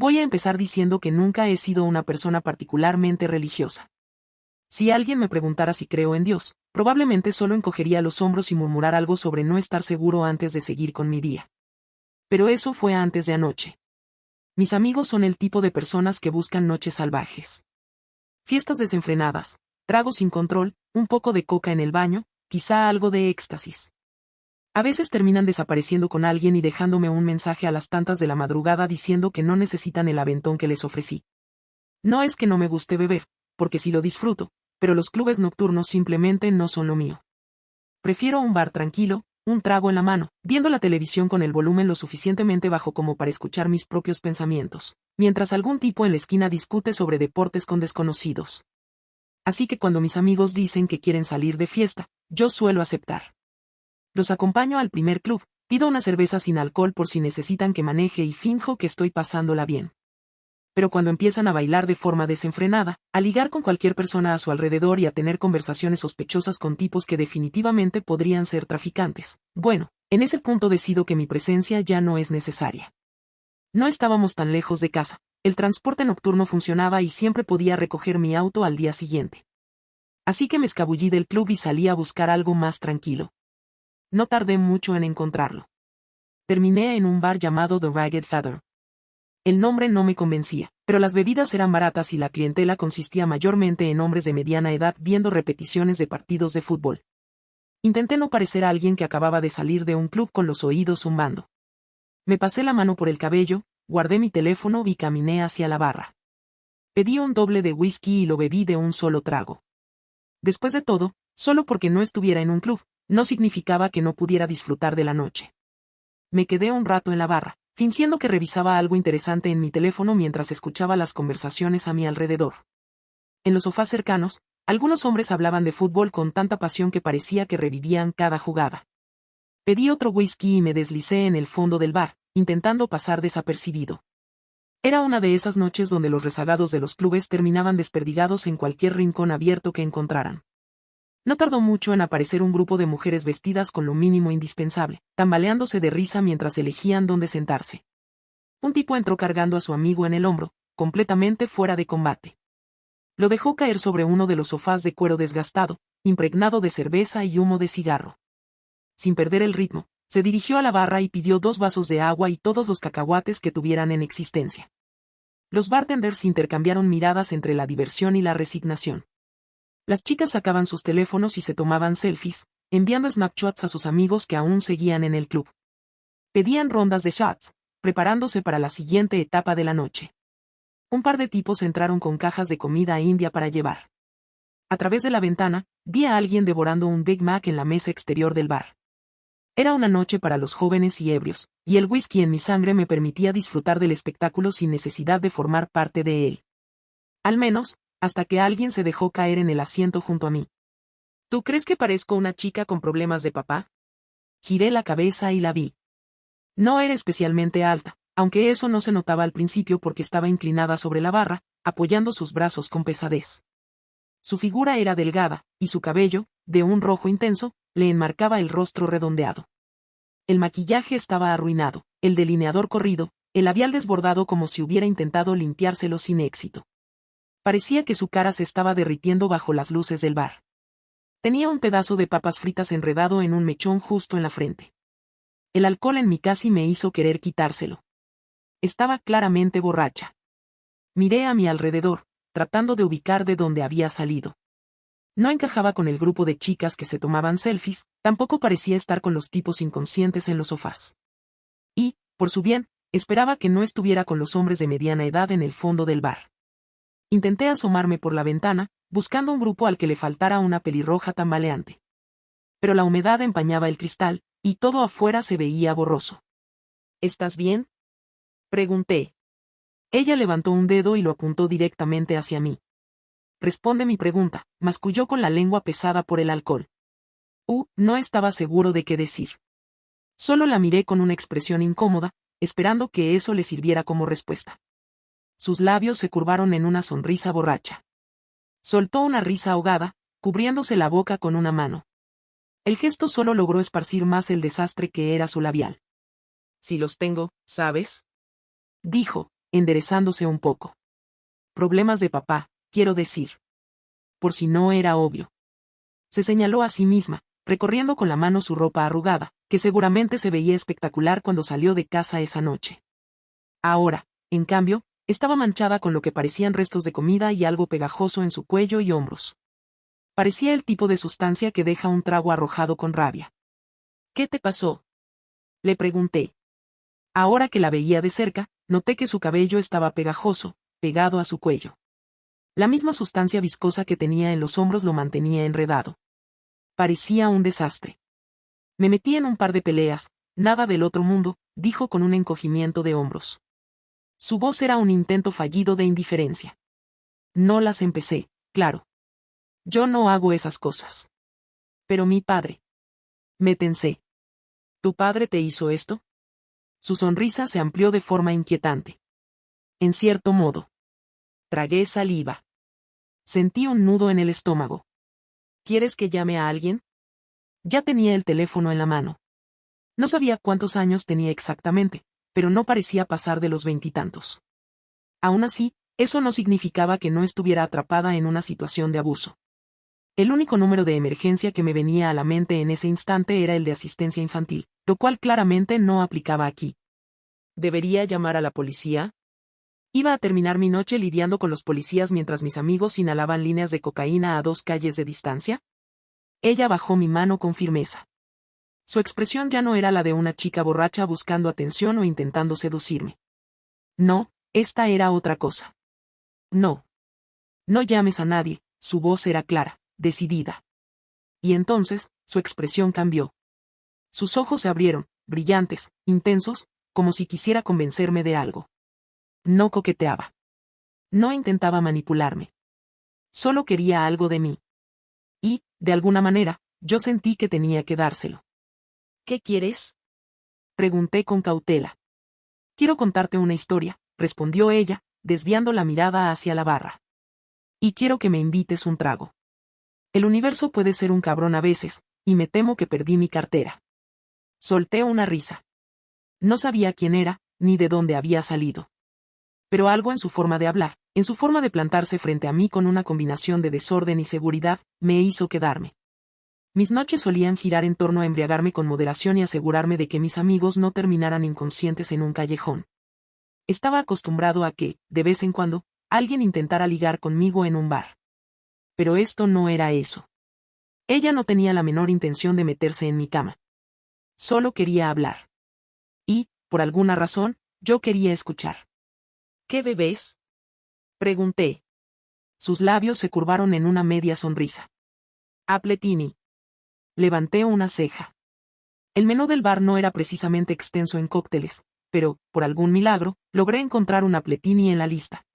Voy a empezar diciendo que nunca he sido una persona particularmente religiosa. Si alguien me preguntara si creo en Dios, probablemente solo encogería los hombros y murmurar algo sobre no estar seguro antes de seguir con mi día. Pero eso fue antes de anoche. Mis amigos son el tipo de personas que buscan noches salvajes. Fiestas desenfrenadas, tragos sin control, un poco de coca en el baño, quizá algo de éxtasis. A veces terminan desapareciendo con alguien y dejándome un mensaje a las tantas de la madrugada diciendo que no necesitan el aventón que les ofrecí. No es que no me guste beber, porque sí lo disfruto, pero los clubes nocturnos simplemente no son lo mío. Prefiero un bar tranquilo, un trago en la mano, viendo la televisión con el volumen lo suficientemente bajo como para escuchar mis propios pensamientos, mientras algún tipo en la esquina discute sobre deportes con desconocidos. Así que cuando mis amigos dicen que quieren salir de fiesta, yo suelo aceptar. Los acompaño al primer club, pido una cerveza sin alcohol por si necesitan que maneje y finjo que estoy pasándola bien. Pero cuando empiezan a bailar de forma desenfrenada, a ligar con cualquier persona a su alrededor y a tener conversaciones sospechosas con tipos que definitivamente podrían ser traficantes, bueno, en ese punto decido que mi presencia ya no es necesaria. No estábamos tan lejos de casa, el transporte nocturno funcionaba y siempre podía recoger mi auto al día siguiente. Así que me escabullí del club y salí a buscar algo más tranquilo. No tardé mucho en encontrarlo. Terminé en un bar llamado The Ragged Feather. El nombre no me convencía, pero las bebidas eran baratas y la clientela consistía mayormente en hombres de mediana edad viendo repeticiones de partidos de fútbol. Intenté no parecer a alguien que acababa de salir de un club con los oídos zumbando. Me pasé la mano por el cabello, guardé mi teléfono y caminé hacia la barra. Pedí un doble de whisky y lo bebí de un solo trago. Después de todo, solo porque no estuviera en un club, no significaba que no pudiera disfrutar de la noche. Me quedé un rato en la barra, fingiendo que revisaba algo interesante en mi teléfono mientras escuchaba las conversaciones a mi alrededor. En los sofás cercanos, algunos hombres hablaban de fútbol con tanta pasión que parecía que revivían cada jugada. Pedí otro whisky y me deslicé en el fondo del bar, intentando pasar desapercibido. Era una de esas noches donde los rezagados de los clubes terminaban desperdigados en cualquier rincón abierto que encontraran. No tardó mucho en aparecer un grupo de mujeres vestidas con lo mínimo indispensable, tambaleándose de risa mientras elegían dónde sentarse. Un tipo entró cargando a su amigo en el hombro, completamente fuera de combate. Lo dejó caer sobre uno de los sofás de cuero desgastado, impregnado de cerveza y humo de cigarro. Sin perder el ritmo, se dirigió a la barra y pidió 2 vasos de agua y todos los cacahuates que tuvieran en existencia. Los bartenders intercambiaron miradas entre la diversión y la resignación. Las chicas sacaban sus teléfonos y se tomaban selfies, enviando snapshots a sus amigos que aún seguían en el club. Pedían rondas de shots, preparándose para la siguiente etapa de la noche. Un par de tipos entraron con cajas de comida india para llevar. A través de la ventana, vi a alguien devorando un Big Mac en la mesa exterior del bar. Era una noche para los jóvenes y ebrios, y el whisky en mi sangre me permitía disfrutar del espectáculo sin necesidad de formar parte de él. Al menos, hasta que alguien se dejó caer en el asiento junto a mí. ¿Tú crees que parezco una chica con problemas de papá? Giré la cabeza y la vi. No era especialmente alta, aunque eso no se notaba al principio porque estaba inclinada sobre la barra, apoyando sus brazos con pesadez. Su figura era delgada, y su cabello, de un rojo intenso, le enmarcaba el rostro redondeado. El maquillaje estaba arruinado, el delineador corrido, el labial desbordado como si hubiera intentado limpiárselo sin éxito. Parecía que su cara se estaba derritiendo bajo las luces del bar. Tenía un pedazo de papas fritas enredado en un mechón justo en la frente. El alcohol en mí casi me hizo querer quitárselo. Estaba claramente borracha. Miré a mi alrededor, tratando de ubicar de dónde había salido. No encajaba con el grupo de chicas que se tomaban selfies, tampoco parecía estar con los tipos inconscientes en los sofás. Y, por su bien, esperaba que no estuviera con los hombres de mediana edad en el fondo del bar. Intenté asomarme por la ventana, buscando un grupo al que le faltara una pelirroja tambaleante. Pero la humedad empañaba el cristal, y todo afuera se veía borroso. ¿Estás bien?, pregunté. Ella levantó un dedo y lo apuntó directamente hacia mí. Responde mi pregunta, masculló con la lengua pesada por el alcohol. No estaba seguro de qué decir. Solo la miré con una expresión incómoda, esperando que eso le sirviera como respuesta. Sus labios se curvaron en una sonrisa borracha. Soltó una risa ahogada, cubriéndose la boca con una mano. El gesto solo logró esparcir más el desastre que era su labial. Si los tengo, ¿sabes?, dijo, enderezándose un poco. Problemas de papá, quiero decir. Por si no era obvio. Se señaló a sí misma, recorriendo con la mano su ropa arrugada, que seguramente se veía espectacular cuando salió de casa esa noche. Ahora, en cambio, estaba manchada con lo que parecían restos de comida y algo pegajoso en su cuello y hombros. Parecía el tipo de sustancia que deja un trago arrojado con rabia. ¿Qué te pasó?, le pregunté. Ahora que la veía de cerca, noté que su cabello estaba pegajoso, pegado a su cuello. La misma sustancia viscosa que tenía en los hombros lo mantenía enredado. Parecía un desastre. Me metí en un par de peleas, nada del otro mundo, dijo con un encogimiento de hombros. Su voz era un intento fallido de indiferencia. No las empecé, claro. Yo no hago esas cosas. Pero mi padre. Me tensé. ¿Tu padre te hizo esto? Su sonrisa se amplió de forma inquietante. En cierto modo. Tragué saliva. Sentí un nudo en el estómago. ¿Quieres que llame a alguien? Ya tenía el teléfono en la mano. No sabía cuántos años tenía exactamente, pero no parecía pasar de los 20 y tantos. Aún así, eso no significaba que no estuviera atrapada en una situación de abuso. El único número de emergencia que me venía a la mente en ese instante era el de asistencia infantil, lo cual claramente no aplicaba aquí. ¿Debería llamar a la policía? Iba a terminar mi noche lidiando con los policías mientras mis amigos inhalaban líneas de cocaína a 2 calles de distancia. Ella bajó mi mano con firmeza. Su expresión ya no era la de una chica borracha buscando atención o intentando seducirme. No, esta era otra cosa. No. No llames a nadie, su voz era clara, decidida. Y entonces, su expresión cambió. Sus ojos se abrieron, brillantes, intensos, como si quisiera convencerme de algo. No coqueteaba. No intentaba manipularme. Solo quería algo de mí. Y, de alguna manera, yo sentí que tenía que dárselo. ¿Qué quieres?, pregunté con cautela. Quiero contarte una historia, respondió ella, desviando la mirada hacia la barra. Y quiero que me invites un trago. El universo puede ser un cabrón a veces, y me temo que perdí mi cartera. Solté una risa. No sabía quién era, ni de dónde había salido. Pero algo en su forma de hablar, en su forma de plantarse frente a mí con una combinación de desorden y seguridad, me hizo quedarme. Mis noches solían girar en torno a embriagarme con moderación y asegurarme de que mis amigos no terminaran inconscientes en un callejón. Estaba acostumbrado a que, de vez en cuando, alguien intentara ligar conmigo en un bar. Pero esto no era eso. Ella no tenía la menor intención de meterse en mi cama. Solo quería hablar. Y, por alguna razón, yo quería escuchar. ¿Qué bebés?, pregunté. Sus labios se curvaron en una media sonrisa. Appletini. Levanté una ceja. El menú del bar no era precisamente extenso en cócteles, pero, por algún milagro, logré encontrar un Appletini en la lista.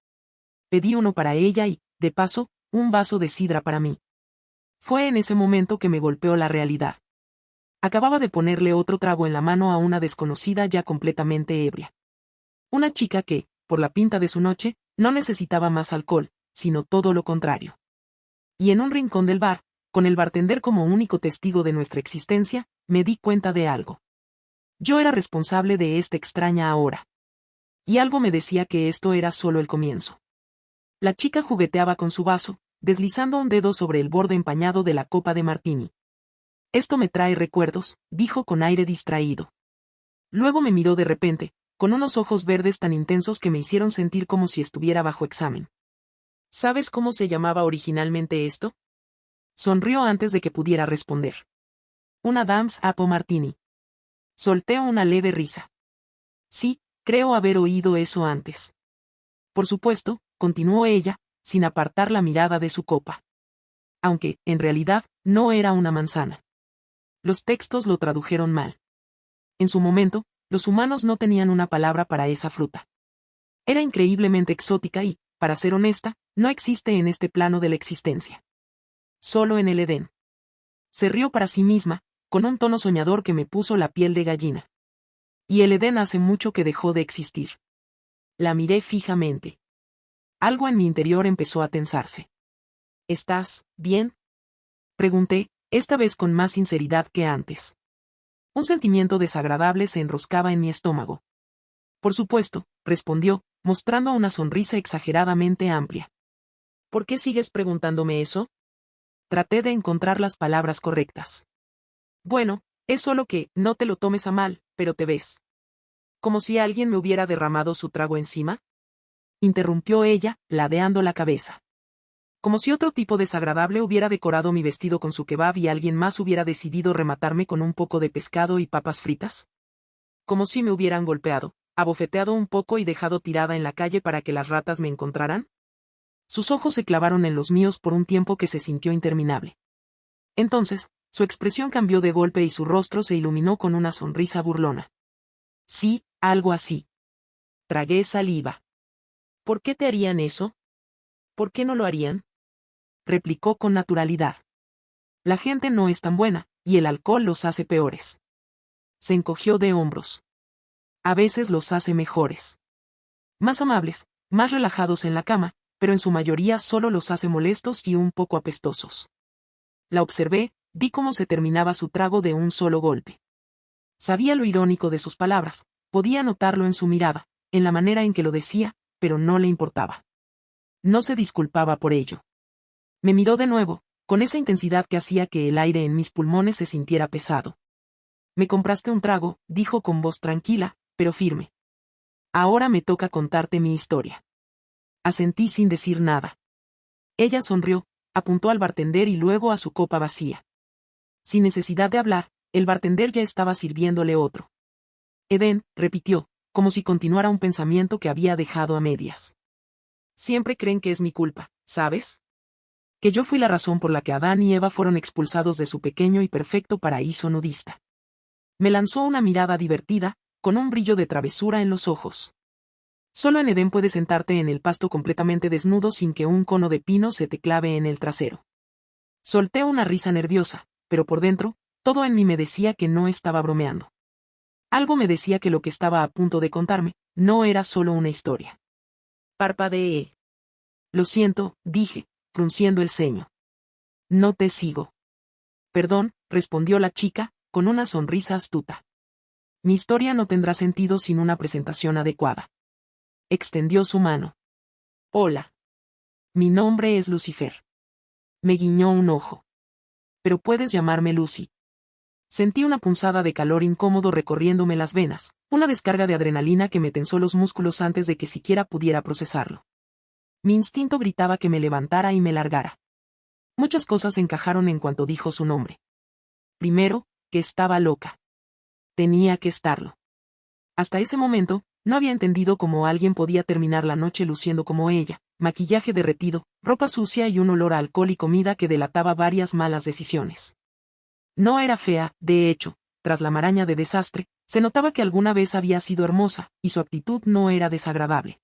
Pedí uno para ella y, de paso, un vaso de sidra para mí. Fue en ese momento que me golpeó la realidad. Acababa de ponerle otro trago en la mano a una desconocida ya completamente ebria. Una chica que, por la pinta de su noche, no necesitaba más alcohol, sino todo lo contrario. Y en un rincón del bar, con el bartender como único testigo de nuestra existencia, me di cuenta de algo. Yo era responsable de esta extraña ahora. Y algo me decía que esto era solo el comienzo. La chica jugueteaba con su vaso, deslizando un dedo sobre el borde empañado de la copa de martini. Esto me trae recuerdos, dijo con aire distraído. Luego me miró de repente, con unos ojos verdes tan intensos que me hicieron sentir como si estuviera bajo examen. ¿Sabes cómo se llamaba originalmente esto? Sonrió antes de que pudiera responder. Una Dame's Apple Martini. Solté una leve risa. Sí, creo haber oído eso antes. Por supuesto, continuó ella, sin apartar la mirada de su copa. Aunque, en realidad, no era una manzana. Los textos lo tradujeron mal. En su momento, los humanos no tenían una palabra para esa fruta. Era increíblemente exótica y, para ser honesta, no existe en este plano de la existencia. Solo en el Edén. Se rió para sí misma, con un tono soñador que me puso la piel de gallina. Y el Edén hace mucho que dejó de existir. La miré fijamente. Algo en mi interior empezó a tensarse. ¿Estás bien?, pregunté, esta vez con más sinceridad que antes. Un sentimiento desagradable se enroscaba en mi estómago. Por supuesto, respondió, mostrando una sonrisa exageradamente amplia. ¿Por qué sigues preguntándome eso? Traté de encontrar las palabras correctas. Bueno, es solo que, no te lo tomes a mal, pero te ves. ¿Como si alguien me hubiera derramado su trago encima? Interrumpió ella, ladeando la cabeza. Como si otro tipo desagradable hubiera decorado mi vestido con su kebab y alguien más hubiera decidido rematarme con un poco de pescado y papas fritas. Como si me hubieran golpeado, abofeteado un poco y dejado tirada en la calle para que las ratas me encontraran. Sus ojos se clavaron en los míos por un tiempo que se sintió interminable. Entonces, su expresión cambió de golpe y su rostro se iluminó con una sonrisa burlona. Sí, algo así. Tragué saliva. ¿Por qué te harían eso? ¿Por qué no lo harían? Replicó con naturalidad. La gente no es tan buena, y el alcohol los hace peores. Se encogió de hombros. A veces los hace mejores. Más amables, más relajados en la cama, pero en su mayoría solo los hace molestos y un poco apestosos. La observé, vi cómo se terminaba su trago de un solo golpe. Sabía lo irónico de sus palabras, podía notarlo en su mirada, en la manera en que lo decía, pero no le importaba. No se disculpaba por ello. Me miró de nuevo, con esa intensidad que hacía que el aire en mis pulmones se sintiera pesado. Me compraste un trago, dijo con voz tranquila, pero firme. Ahora me toca contarte mi historia. Asentí sin decir nada. Ella sonrió, apuntó al bartender y luego a su copa vacía. Sin necesidad de hablar, el bartender ya estaba sirviéndole otro. Edén, repitió, como si continuara un pensamiento que había dejado a medias. Siempre creen que es mi culpa, ¿sabes? Que yo fui la razón por la que Adán y Eva fueron expulsados de su pequeño y perfecto paraíso nudista. Me lanzó una mirada divertida, con un brillo de travesura en los ojos. Solo en Edén puedes sentarte en el pasto completamente desnudo sin que un cono de pino se te clave en el trasero. Solté una risa nerviosa, pero por dentro, todo en mí me decía que no estaba bromeando. Algo me decía que lo que estaba a punto de contarme, no era solo una historia. Parpadeé. Lo siento, dije, frunciendo el ceño. No te sigo. Perdón, respondió la chica, con una sonrisa astuta. Mi historia no tendrá sentido sin una presentación adecuada. Extendió su mano. Hola. Mi nombre es Lucifer. Me guiñó un ojo. Pero puedes llamarme Lucy. Sentí una punzada de calor incómodo recorriéndome las venas, una descarga de adrenalina que me tensó los músculos antes de que siquiera pudiera procesarlo. Mi instinto gritaba que me levantara y me largara. Muchas cosas encajaron en cuanto dijo su nombre. Primero, que estaba loca. Tenía que estarlo. Hasta ese momento, no había entendido cómo alguien podía terminar la noche luciendo como ella, maquillaje derretido, ropa sucia y un olor a alcohol y comida que delataba varias malas decisiones. No era fea, de hecho, tras la maraña de desastre, se notaba que alguna vez había sido hermosa, y su actitud no era desagradable.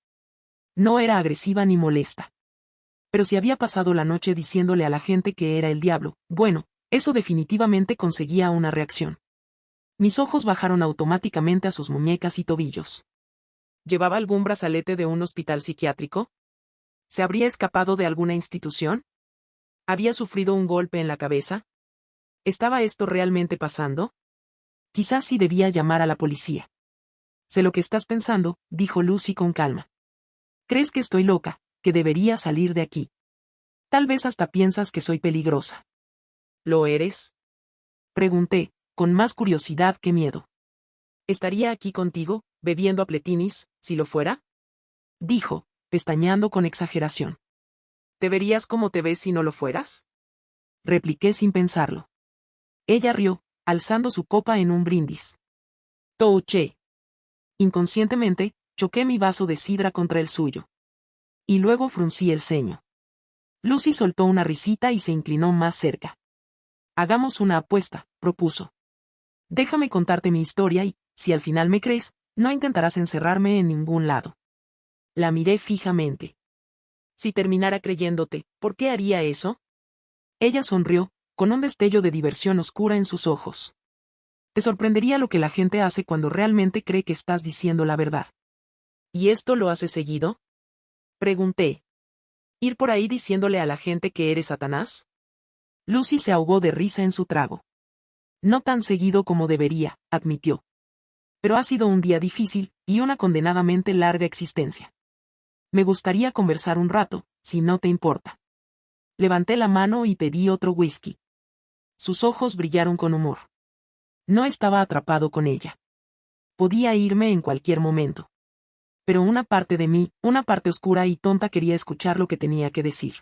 No era agresiva ni molesta. Pero si había pasado la noche diciéndole a la gente que era el diablo, bueno, eso definitivamente conseguía una reacción. Mis ojos bajaron automáticamente a sus muñecas y tobillos. ¿Llevaba algún brazalete de un hospital psiquiátrico? ¿Se habría escapado de alguna institución? ¿Había sufrido un golpe en la cabeza? ¿Estaba esto realmente pasando? Quizás sí debía llamar a la policía. Sé lo que estás pensando, dijo Lucy con calma. ¿Crees que estoy loca, que debería salir de aquí? Tal vez hasta piensas que soy peligrosa. ¿Lo eres? Pregunté, con más curiosidad que miedo. ¿Estaría aquí contigo, bebiendo apletinis, si lo fuera? Dijo, pestañeando con exageración. ¿Te verías como te ves si no lo fueras? Repliqué sin pensarlo. Ella rió, alzando su copa en un brindis. Touché. Inconscientemente, choqué mi vaso de sidra contra el suyo. Y luego fruncí el ceño. Lucy soltó una risita y se inclinó más cerca. Hagamos una apuesta, propuso. Déjame contarte mi historia y, si al final me crees, no intentarás encerrarme en ningún lado. La miré fijamente. Si terminara creyéndote, ¿por qué haría eso? Ella sonrió, con un destello de diversión oscura en sus ojos. Te sorprendería lo que la gente hace cuando realmente cree que estás diciendo la verdad. ¿Y esto lo hace seguido? Pregunté. ¿Ir por ahí diciéndole a la gente que eres Satanás? Lucy se ahogó de risa en su trago. No tan seguido como debería, admitió. Pero ha sido un día difícil, y una condenadamente larga existencia. Me gustaría conversar un rato, si no te importa. Levanté la mano y pedí otro whisky. Sus ojos brillaron con humor. No estaba atrapado con ella. Podía irme en cualquier momento. Pero una parte de mí, una parte oscura y tonta quería escuchar lo que tenía que decir.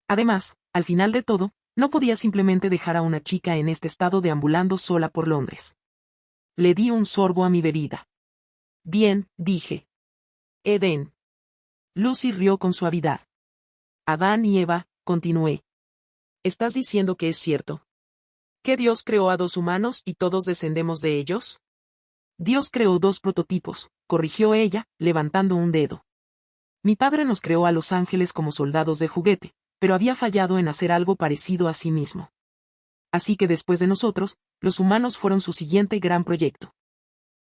Además, al final de todo, no podía simplemente dejar a una chica en este estado deambulando sola por Londres. Le di un sorbo a mi bebida. Bien, dije. Edén. Lucy rió con suavidad. Adán y Eva, continué. ¿Estás diciendo que es cierto? ¿Que Dios creó a dos humanos y todos descendemos de ellos? Dios creó dos prototipos, corrigió ella, levantando un dedo. Mi padre nos creó a los ángeles como soldados de juguete, pero había fallado en hacer algo parecido a sí mismo. Así que después de nosotros, los humanos fueron su siguiente gran proyecto.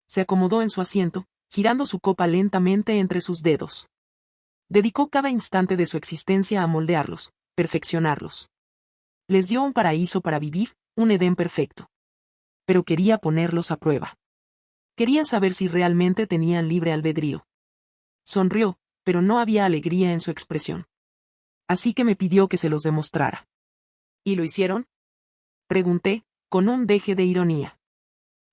Se acomodó en su asiento, girando su copa lentamente entre sus dedos. Dedicó cada instante de su existencia a moldearlos, perfeccionarlos. Les dio un paraíso para vivir, un Edén perfecto. Pero quería ponerlos a prueba. Quería saber si realmente tenían libre albedrío. Sonrió, pero no había alegría en su expresión. Así que me pidió que se los demostrara. ¿Y lo hicieron? Pregunté, con un deje de ironía.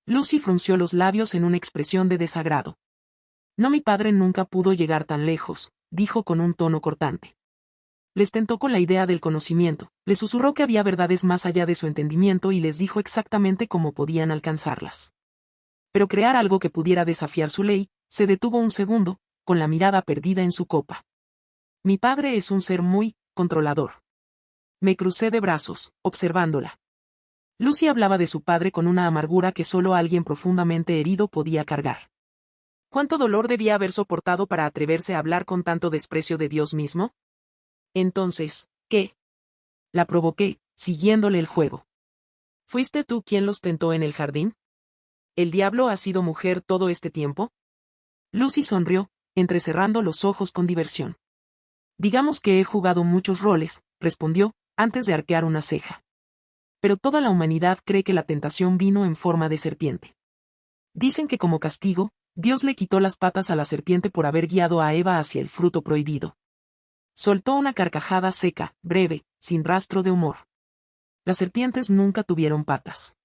Lucy frunció los labios en una expresión de desagrado. No, mi padre nunca pudo llegar tan lejos, dijo con un tono cortante. Les tentó con la idea del conocimiento, les susurró que había verdades más allá de su entendimiento y les dijo exactamente cómo podían alcanzarlas. Pero crear algo que pudiera desafiar su ley, se detuvo un segundo, con la mirada perdida en su copa. Mi padre es un ser muy controlador. Me crucé de brazos, observándola. Lucy hablaba de su padre con una amargura que solo alguien profundamente herido podía cargar. ¿Cuánto dolor debía haber soportado para atreverse a hablar con tanto desprecio de Dios mismo? Entonces, ¿qué? La provoqué, siguiéndole el juego. ¿Fuiste tú quien los tentó en el jardín? ¿El diablo ha sido mujer todo este tiempo? Lucy sonrió, entrecerrando los ojos con diversión. Digamos que he jugado muchos roles, respondió, antes de arquear una ceja. Pero toda la humanidad cree que la tentación vino en forma de serpiente. Dicen que como castigo, Dios le quitó las patas a la serpiente por haber guiado a Eva hacia el fruto prohibido. Soltó una carcajada seca, breve, sin rastro de humor. Las serpientes nunca tuvieron patas.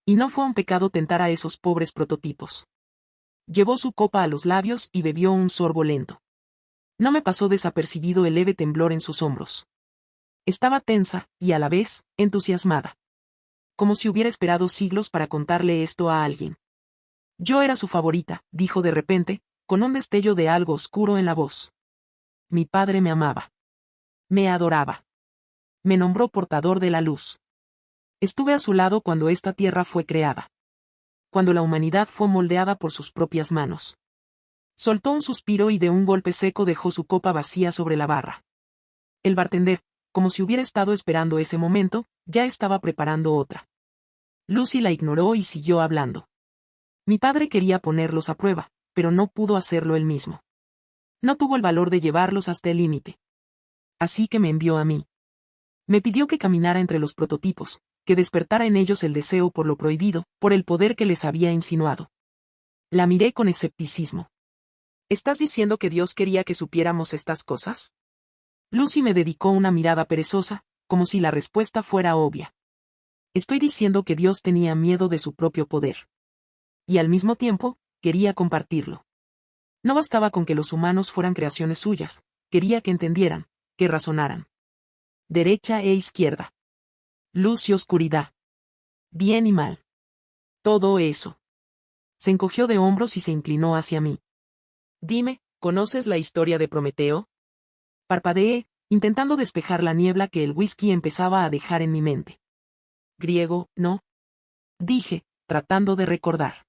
Y no fue un pecado tentar a esos pobres prototipos. Llevó su copa a los labios y bebió un sorbo lento. No me pasó desapercibido el leve temblor en sus hombros. Estaba tensa, y a la vez, entusiasmada. Como si hubiera esperado siglos para contarle esto a alguien. Yo era su favorita, dijo de repente, con un destello de algo oscuro en la voz. Mi padre me amaba. Me adoraba. Me nombró portador de la luz. Estuve a su lado cuando esta tierra fue creada. Cuando la humanidad fue moldeada por sus propias manos. Soltó un suspiro y de un golpe seco dejó su copa vacía sobre la barra. El bartender, como si hubiera estado esperando ese momento, ya estaba preparando otra. Lucy la ignoró y siguió hablando. Mi padre quería ponerlos a prueba, pero no pudo hacerlo él mismo. No tuvo el valor de llevarlos hasta el límite. Así que me envió a mí. Me pidió que caminara entre los prototipos, que despertara en ellos el deseo por lo prohibido, por el poder que les había insinuado. La miré con escepticismo. ¿Estás diciendo que Dios quería que supiéramos estas cosas? Lucy me dedicó una mirada perezosa, como si la respuesta fuera obvia. Estoy diciendo que Dios tenía miedo de su propio poder. Y al mismo tiempo, quería compartirlo. No bastaba con que los humanos fueran creaciones suyas, quería que entendieran, que razonaran. Derecha e izquierda. Luz y oscuridad. Bien y mal. Todo eso. Se encogió de hombros y se inclinó hacia mí. Dime, ¿conoces la historia de Prometeo? Parpadeé, intentando despejar la niebla que el whisky empezaba a dejar en mi mente. Griego, ¿no? Dije, tratando de recordar.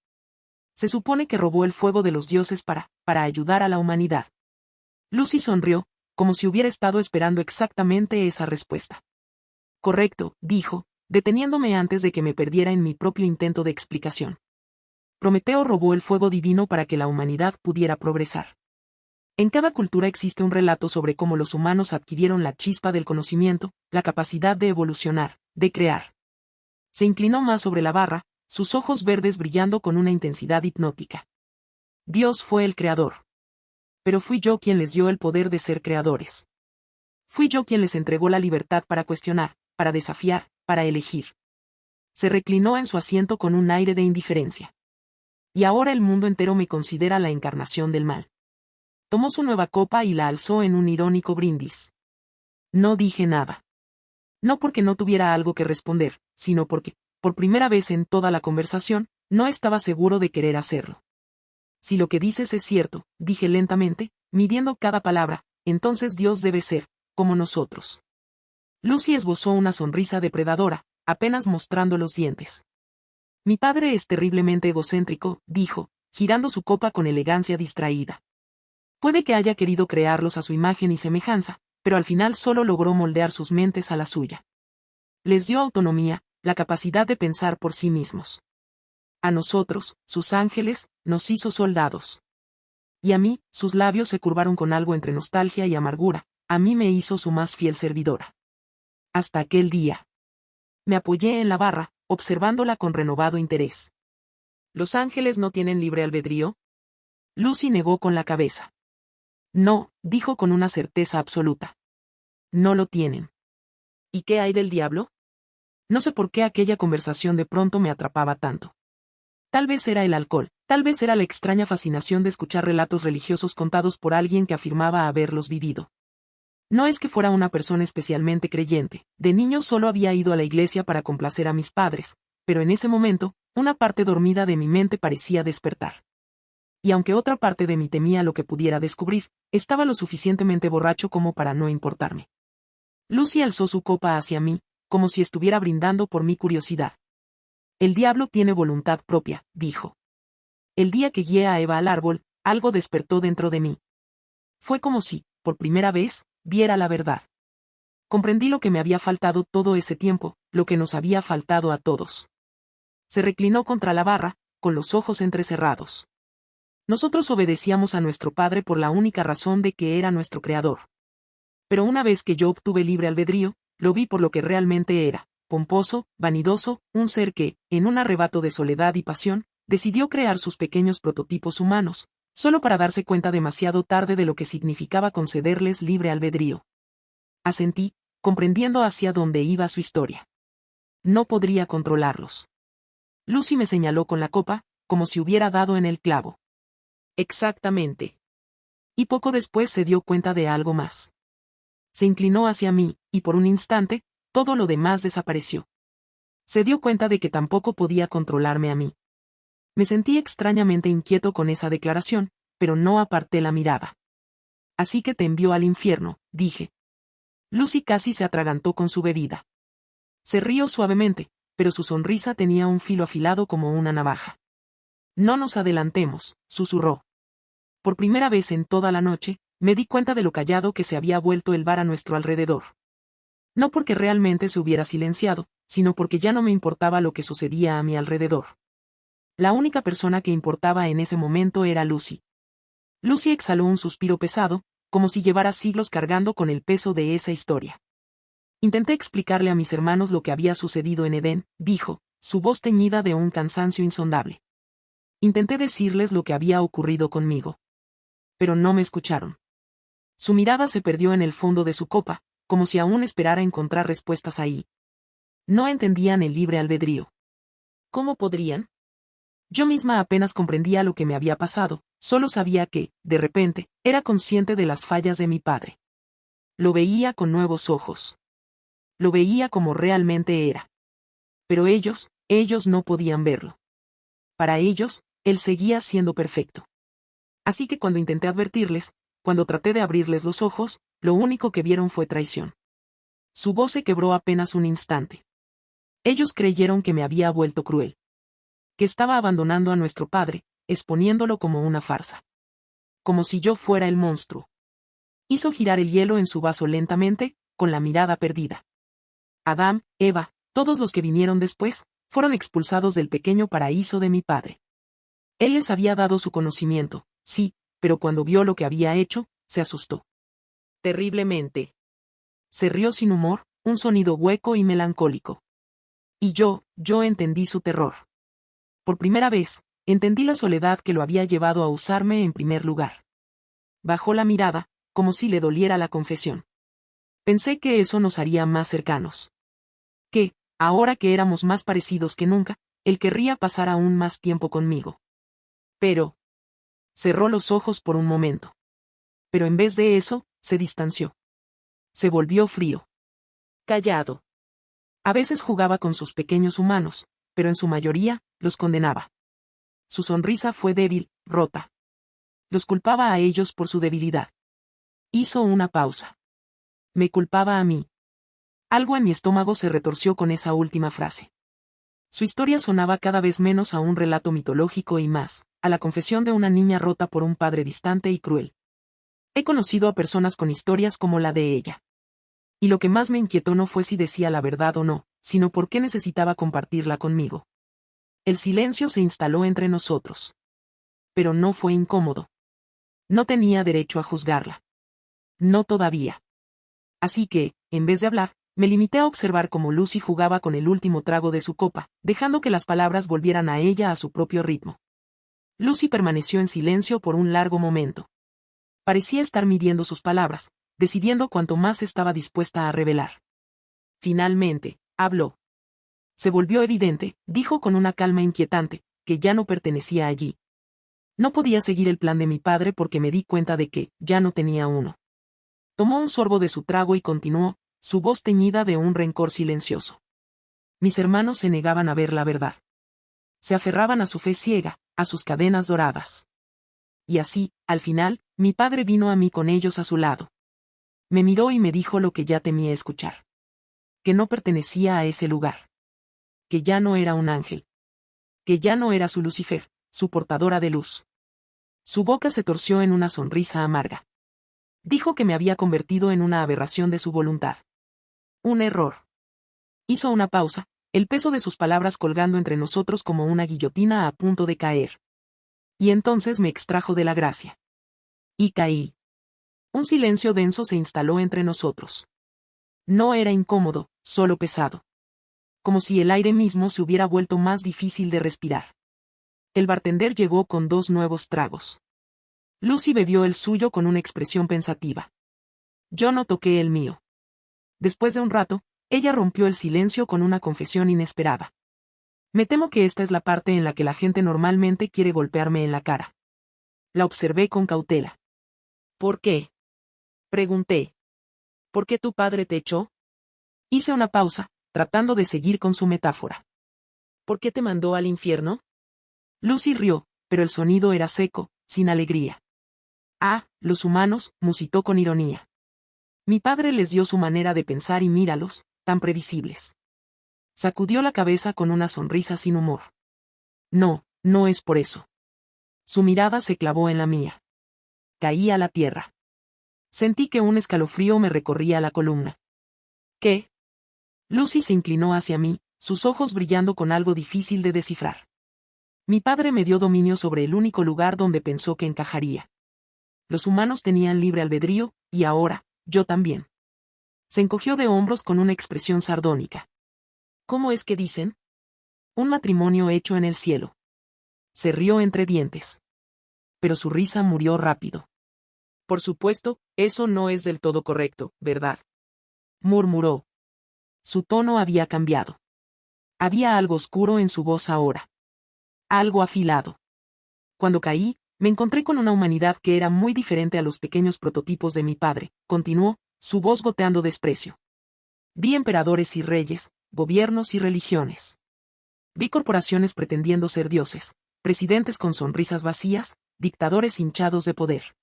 Se supone que robó el fuego de los dioses para ayudar a la humanidad. Lucy sonrió, como si hubiera estado esperando exactamente esa respuesta. Correcto, dijo, deteniéndome antes de que me perdiera en mi propio intento de explicación. Prometeo robó el fuego divino para que la humanidad pudiera progresar. En cada cultura existe un relato sobre cómo los humanos adquirieron la chispa del conocimiento, la capacidad de evolucionar, de crear. Se inclinó más sobre la barra, sus ojos verdes brillando con una intensidad hipnótica. Dios fue el creador. pero fui yo quien les dio el poder de ser creadores. Fui yo quien les entregó la libertad para cuestionar, para desafiar, para elegir. Se reclinó en su asiento con un aire de indiferencia. Y ahora el mundo entero me considera la encarnación del mal. Tomó su nueva copa y la alzó en un irónico brindis. No dije nada. No porque no tuviera algo que responder, sino porque, por primera vez en toda la conversación, no estaba seguro de querer hacerlo. Si lo que dices es cierto, dije lentamente, midiendo cada palabra, entonces Dios debe ser, como nosotros. Lucy esbozó una sonrisa depredadora, apenas mostrando los dientes. Mi padre es terriblemente egocéntrico, dijo, girando su copa con elegancia distraída. Puede que haya querido crearlos a su imagen y semejanza, pero al final solo logró moldear sus mentes a la suya. Les dio autonomía, la capacidad de pensar por sí mismos. A nosotros, sus ángeles, nos hizo soldados. Y a mí, sus labios se curvaron con algo entre nostalgia y amargura, a mí me hizo su más fiel servidora. Hasta aquel día. Me apoyé en la barra, observándola con renovado interés. ¿Los ángeles no tienen libre albedrío? Lucy negó con la cabeza. No, dijo con una certeza absoluta. No lo tienen. ¿Y qué hay del diablo? No sé por qué aquella conversación de pronto me atrapaba tanto. Tal vez era el alcohol, tal vez era la extraña fascinación de escuchar relatos religiosos contados por alguien que afirmaba haberlos vivido. No es que fuera una persona especialmente creyente, de niño solo había ido a la iglesia para complacer a mis padres, pero en ese momento, una parte dormida de mi mente parecía despertar. Y aunque otra parte de mí temía lo que pudiera descubrir, estaba lo suficientemente borracho como para no importarme. Lucy alzó su copa hacia mí, como si estuviera brindando por mi curiosidad. El diablo tiene voluntad propia, dijo. El día que guié a Eva al árbol, algo despertó dentro de mí. Fue como si, por primera vez, viera la verdad. Comprendí lo que me había faltado todo ese tiempo, lo que nos había faltado a todos. Se reclinó contra la barra, con los ojos entrecerrados. Nosotros obedecíamos a nuestro padre por la única razón de que era nuestro creador. Pero una vez que yo obtuve libre albedrío, lo vi por lo que realmente era, pomposo, vanidoso, un ser que, en un arrebato de soledad y pasión, decidió crear sus pequeños prototipos humanos, solo para darse cuenta demasiado tarde de lo que significaba concederles libre albedrío. Asentí, comprendiendo hacia dónde iba su historia. No podría controlarlos. Lucy me señaló con la copa, como si hubiera dado en el clavo. Exactamente. Y poco después se dio cuenta de algo más. Se inclinó hacia mí, y por un instante, todo lo demás desapareció. Se dio cuenta de que tampoco podía controlarme a mí. Me sentí extrañamente inquieto con esa declaración, pero no aparté la mirada. Así que te envió al infierno, dije. Lucy casi se atragantó con su bebida. Se rió suavemente, pero su sonrisa tenía un filo afilado como una navaja. No nos adelantemos, susurró. Por primera vez en toda la noche, me di cuenta de lo callado que se había vuelto el bar a nuestro alrededor. No porque realmente se hubiera silenciado, sino porque ya no me importaba lo que sucedía a mi alrededor. La única persona que importaba en ese momento era Lucy. Lucy exhaló un suspiro pesado, como si llevara siglos cargando con el peso de esa historia. Intenté explicarle a mis hermanos lo que había sucedido en Edén, dijo, su voz teñida de un cansancio insondable. Intenté decirles lo que había ocurrido conmigo. Pero no me escucharon. Su mirada se perdió en el fondo de su copa, como si aún esperara encontrar respuestas ahí. No entendían el libre albedrío. ¿Cómo podrían? Yo misma apenas comprendía lo que me había pasado, solo sabía que, de repente, era consciente de las fallas de mi padre. Lo veía con nuevos ojos. Lo veía como realmente era. Pero ellos no podían verlo. Para ellos, él seguía siendo perfecto. Así que cuando intenté advertirles, cuando traté de abrirles los ojos, lo único que vieron fue traición. Su voz se quebró apenas un instante. Ellos creyeron que me había vuelto cruel. Que estaba abandonando a nuestro padre, exponiéndolo como una farsa. Como si yo fuera el monstruo. Hizo girar el hielo en su vaso lentamente, con la mirada perdida. Adán, Eva, todos los que vinieron después, fueron expulsados del pequeño paraíso de mi padre. Él les había dado su conocimiento, sí, pero cuando vio lo que había hecho, se asustó. Terriblemente. Se rió sin humor, un sonido hueco y melancólico. Y yo entendí su terror. Por primera vez, entendí la soledad que lo había llevado a usarme en primer lugar. Bajó la mirada, como si le doliera la confesión. Pensé que eso nos haría más cercanos. Que, ahora que éramos más parecidos que nunca, él querría pasar aún más tiempo conmigo. Pero... cerró los ojos por un momento. Pero en vez de eso, se distanció. Se volvió frío. Callado. A veces jugaba con sus pequeños humanos, pero en su mayoría, los condenaba. Su sonrisa fue débil, rota. Los culpaba a ellos por su debilidad. Hizo una pausa. Me culpaba a mí. Algo en mi estómago se retorció con esa última frase. Su historia sonaba cada vez menos a un relato mitológico y más, a la confesión de una niña rota por un padre distante y cruel. He conocido a personas con historias como la de ella. Y lo que más me inquietó no fue si decía la verdad o no, sino por qué necesitaba compartirla conmigo. El silencio se instaló entre nosotros. Pero no fue incómodo. No tenía derecho a juzgarla. No todavía. Así que, en vez de hablar, me limité a observar cómo Lucy jugaba con el último trago de su copa, dejando que las palabras volvieran a ella a su propio ritmo. Lucy permaneció en silencio por un largo momento. Parecía estar midiendo sus palabras, decidiendo cuánto más estaba dispuesta a revelar. Finalmente, habló. Se volvió evidente, dijo con una calma inquietante, que ya no pertenecía allí. No podía seguir el plan de mi padre porque me di cuenta de que ya no tenía uno. Tomó un sorbo de su trago y continuó, su voz teñida de un rencor silencioso. Mis hermanos se negaban a ver la verdad. Se aferraban a su fe ciega, a sus cadenas doradas. Y así, al final, mi padre vino a mí con ellos a su lado. Me miró y me dijo lo que ya temía escuchar. Que no pertenecía a ese lugar. Que ya no era un ángel. Que ya no era su Lucifer, su portadora de luz. Su boca se torció en una sonrisa amarga. Dijo que me había convertido en una aberración de su voluntad. Un error. Hizo una pausa, el peso de sus palabras colgando entre nosotros como una guillotina a punto de caer. Y entonces me extrajo de la gracia. Y caí. Un silencio denso se instaló entre nosotros. No era incómodo, solo pesado. Como si el aire mismo se hubiera vuelto más difícil de respirar. El bartender llegó con 2 nuevos tragos. Lucy bebió el suyo con una expresión pensativa. Yo no toqué el mío. Después de un rato, ella rompió el silencio con una confesión inesperada. Me temo que esta es la parte en la que la gente normalmente quiere golpearme en la cara. La observé con cautela. ¿Por qué? Pregunté. ¿Por qué tu padre te echó? Hice una pausa, tratando de seguir con su metáfora. ¿Por qué te mandó al infierno? Lucy rió, pero el sonido era seco, sin alegría. Ah, los humanos, musitó con ironía. Mi padre les dio su manera de pensar y míralos, tan previsibles. Sacudió la cabeza con una sonrisa sin humor. No, no es por eso. Su mirada se clavó en la mía. Caí a la tierra. Sentí que un escalofrío me recorría la columna. ¿Qué? Lucy se inclinó hacia mí, sus ojos brillando con algo difícil de descifrar. Mi padre me dio dominio sobre el único lugar donde pensó que encajaría. Los humanos tenían libre albedrío, y ahora, yo también. Se encogió de hombros con una expresión sardónica. ¿Cómo es que dicen? Un matrimonio hecho en el cielo. Se rió entre dientes. Pero su risa murió rápido. Por supuesto, eso no es del todo correcto, ¿verdad? Murmuró. Su tono había cambiado. Había algo oscuro en su voz ahora. Algo afilado. Cuando caí, me encontré con una humanidad que era muy diferente a los pequeños prototipos de mi padre, continuó, su voz goteando desprecio. Vi emperadores y reyes, gobiernos y religiones. Vi corporaciones pretendiendo ser dioses, presidentes con sonrisas vacías, dictadores hinchados de poder.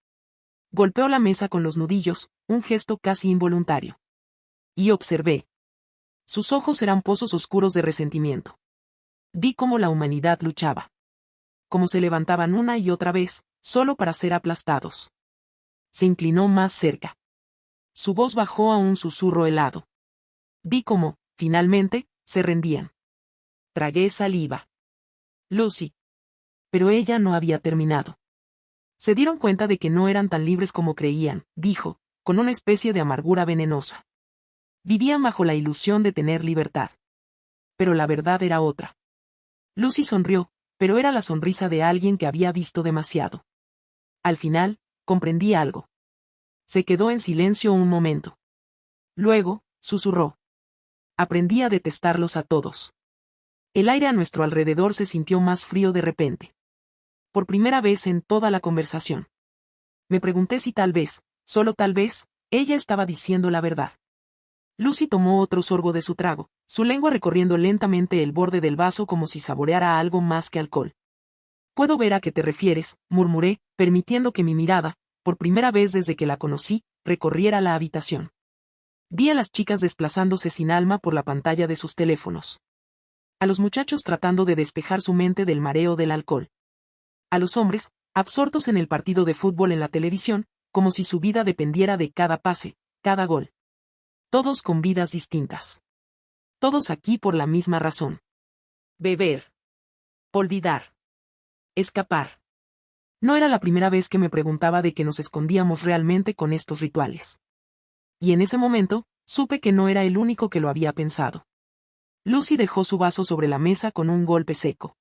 Golpeó la mesa con los nudillos, un gesto casi involuntario. Y observé. Sus ojos eran pozos oscuros de resentimiento. Vi cómo la humanidad luchaba. Cómo se levantaban una y otra vez, solo para ser aplastados. Se inclinó más cerca. Su voz bajó a un susurro helado. Vi cómo, finalmente, se rendían. Tragué saliva. Lucy. Pero ella no había terminado. Se dieron cuenta de que no eran tan libres como creían, dijo, con una especie de amargura venenosa. Vivían bajo la ilusión de tener libertad. Pero la verdad era otra. Lucy sonrió, pero era la sonrisa de alguien que había visto demasiado. Al final, comprendí algo. Se quedó en silencio un momento. Luego, susurró. Aprendí a detestarlos a todos. El aire a nuestro alrededor se sintió más frío de repente. Por primera vez en toda la conversación. Me pregunté si tal vez, solo tal vez, ella estaba diciendo la verdad. Lucy tomó otro sorbo de su trago, su lengua recorriendo lentamente el borde del vaso como si saboreara algo más que alcohol. Puedo ver a qué te refieres, murmuré, permitiendo que mi mirada, por primera vez desde que la conocí, recorriera la habitación. Vi a las chicas desplazándose sin alma por la pantalla de sus teléfonos. A los muchachos tratando de despejar su mente del mareo del alcohol. A los hombres, absortos en el partido de fútbol en la televisión, como si su vida dependiera de cada pase, cada gol. Todos con vidas distintas. Todos aquí por la misma razón. Beber. Olvidar. Escapar. No era la primera vez que me preguntaba de qué nos escondíamos realmente con estos rituales. Y en ese momento, supe que no era el único que lo había pensado. Lucy dejó su vaso sobre la mesa con un golpe seco.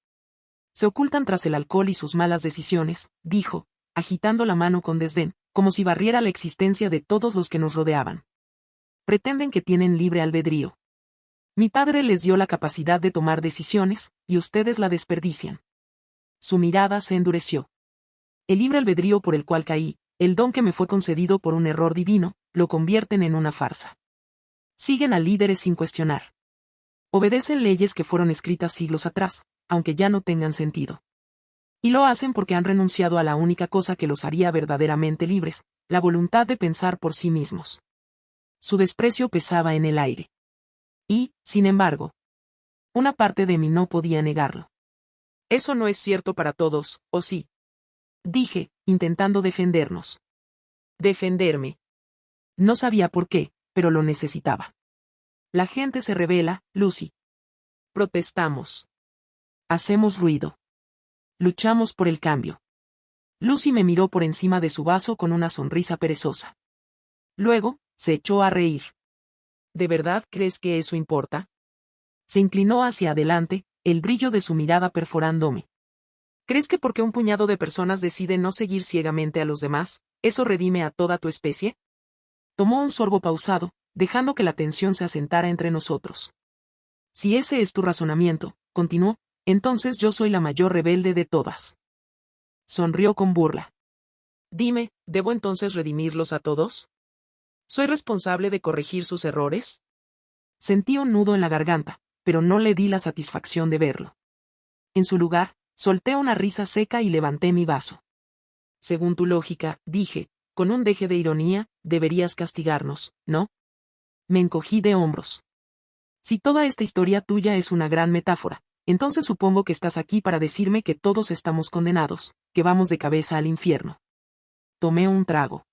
Se ocultan tras el alcohol y sus malas decisiones, dijo, agitando la mano con desdén, como si barriera la existencia de todos los que nos rodeaban. Pretenden que tienen libre albedrío. Mi padre les dio la capacidad de tomar decisiones, y ustedes la desperdician. Su mirada se endureció. El libre albedrío por el cual caí, el don que me fue concedido por un error divino, lo convierten en una farsa. Siguen a líderes sin cuestionar. Obedecen leyes que fueron escritas siglos atrás, aunque ya no tengan sentido. Y lo hacen porque han renunciado a la única cosa que los haría verdaderamente libres, la voluntad de pensar por sí mismos. Su desprecio pesaba en el aire. Y, sin embargo, una parte de mí no podía negarlo. Eso no es cierto para todos, ¿o sí? Dije, intentando defendernos. Defenderme. No sabía por qué, pero lo necesitaba. La gente se rebela, Lucy. Protestamos. Hacemos ruido. Luchamos por el cambio. Lucy me miró por encima de su vaso con una sonrisa perezosa. Luego, se echó a reír. ¿De verdad crees que eso importa? Se inclinó hacia adelante, el brillo de su mirada perforándome. ¿Crees que porque un puñado de personas decide no seguir ciegamente a los demás, eso redime a toda tu especie? Tomó un sorbo pausado, dejando que la tensión se asentara entre nosotros. Si ese es tu razonamiento, continuó, entonces yo soy la mayor rebelde de todas. Sonrió con burla. Dime, ¿debo entonces redimirlos a todos? ¿Soy responsable de corregir sus errores? Sentí un nudo en la garganta, pero no le di la satisfacción de verlo. En su lugar, solté una risa seca y levanté mi vaso. Según tu lógica, dije, con un deje de ironía, deberías castigarnos, ¿no? Me encogí de hombros. Si toda esta historia tuya es una gran metáfora, entonces supongo que estás aquí para decirme que todos estamos condenados, que vamos de cabeza al infierno. Tomé un trago.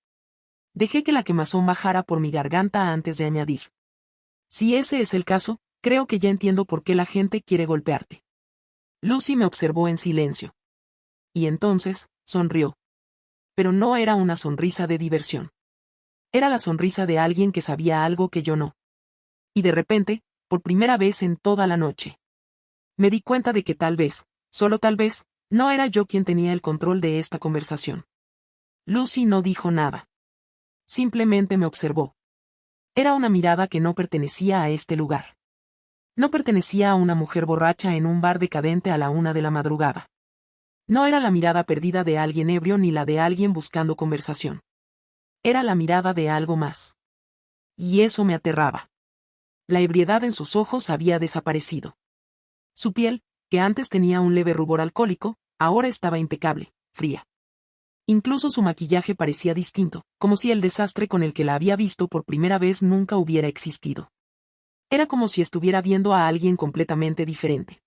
Dejé que la quemazón bajara por mi garganta antes de añadir. Si ese es el caso, creo que ya entiendo por qué la gente quiere golpearte. Lucy me observó en silencio. Y entonces, sonrió. Pero no era una sonrisa de diversión. Era la sonrisa de alguien que sabía algo que yo no. Y de repente, por primera vez en toda la noche, me di cuenta de que tal vez, solo tal vez, no era yo quien tenía el control de esta conversación. Lucy no dijo nada. Simplemente me observó. Era una mirada que no pertenecía a este lugar. No pertenecía a una mujer borracha en un bar decadente a la 1 de la madrugada. No era la mirada perdida de alguien ebrio ni la de alguien buscando conversación. Era la mirada de algo más. Y eso me aterraba. La ebriedad en sus ojos había desaparecido. Su piel, que antes tenía un leve rubor alcohólico, ahora estaba impecable, fría. Incluso su maquillaje parecía distinto, como si el desastre con el que la había visto por primera vez nunca hubiera existido. Era como si estuviera viendo a alguien completamente diferente.